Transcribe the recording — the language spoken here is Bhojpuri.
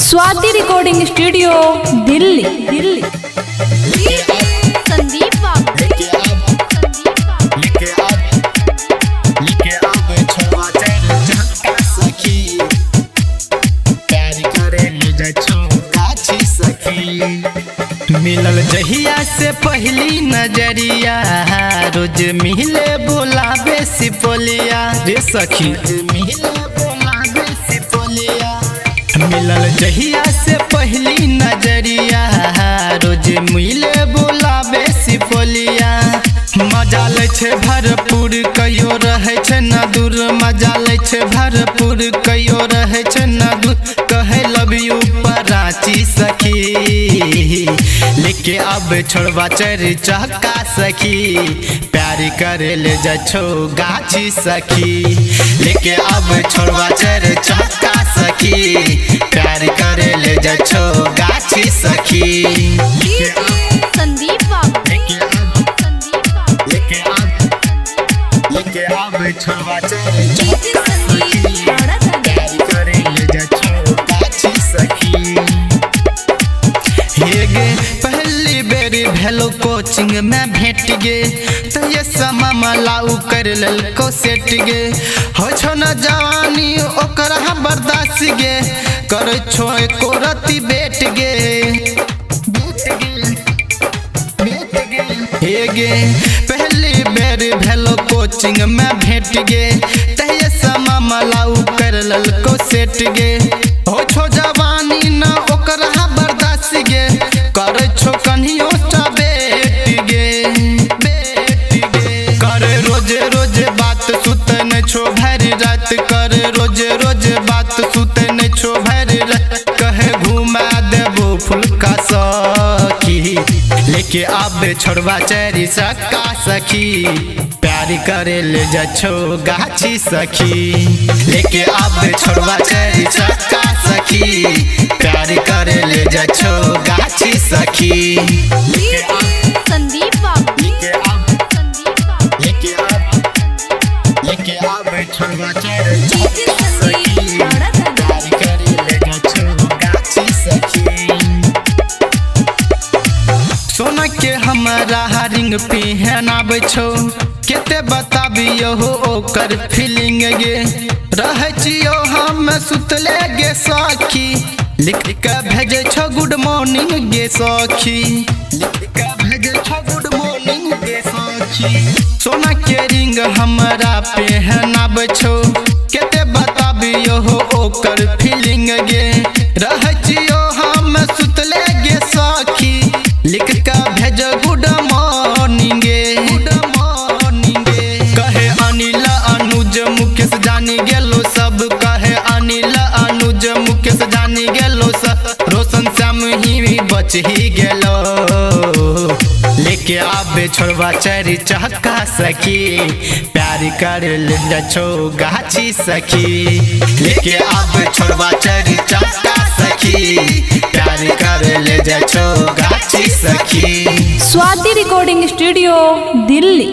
Swati recording studio Delhi Delhi. संदीप मिलल जहिया से पहली नजरिया रोज मिले बोलाबे सिपोलिया रे सखी मिले बोलाबे सिपोलिया। मिलल जहिया से पहली नजरिया रोज मिले बोलाबे सिपोलिया। मजा ले छे भरपूर कहियो रहे छे न दूर, मजा ले छे भरपूर कहियो रहे छे न दूर। कहे लव यू पराची सखी लेके अब छोड़वा चरी चहका सखी। प्यार करे ले जाछो गाछी सखी लेके अब छोड़वा चरी चहका सखी। प्यार करे ले जाछो गाछी सखी। संदीप लेके अब छोड़वा चरी चहका सखी। प्यार करे ले जाछो गाछी सखी। हेगे पहली बेरी भेलो कोचिंग में भेट गे तो ये समा मलाऊ कर ललको सेट गे। हो छो न जवानी ओकरा बर्दाश्त गे कर छो एको रति बेट गे। हेगे पहली बेरी भेलो कोचिंग में भेट गे तो ये समा मलाऊ कर ललको सेट गे। हो छो जवानी न ओकरा बर्दाश्त गे कर छो कन्हियो सा बेट गे कर रोज रोज बात सुते न छो भरी रात। कर रोज रोज बात सुते न छो भरी रात। कहे घुमा देबो फुलका सखी लेके आबे छोड़वा चरी चक्का सखी। प्यार करे ले जाछो गाछी सखी लेके आबे छोड़वा चरी चक्का सखी। प्यार करे ले जाछो गाछी सखी। संदीप लेके आबे छोड़वा चरी चक्का सखी। प्यार करे ले जाछो गाछी सखी। सोना के हमारा रिंग पहनाबे छो केते बताबियो हो ओकर फीलिंग गे। रहे छियो हम सुतले गे सखी लिख के भेजे छो गुड मॉर्निंग गे सखी। लिख के भेजे छो गुड मॉर्निंग गे सखी। सोना के रिंग हमारा पहनाबे छो केते बताबियो हो ओकर फीलिंग गे। रहे छियो हम सुतले गे सखी लिख के भेज गुड मॉर्निंग गे। कहे अनिल अनुज मुकेश जानी गेलो सब। कहे अनिल अनुज मुकेश जानी गेलो सब। रोशन श्याम ही बच ही गेलो लेके आबे छोड़वा चरी चहका सखी। प्यार करे ले जाछो गाछी सखी लेके आबे छोड़वा चरी चहका सखी। प्यार करे ले जाछो गाछी सखी। Swati recording studio Delhi.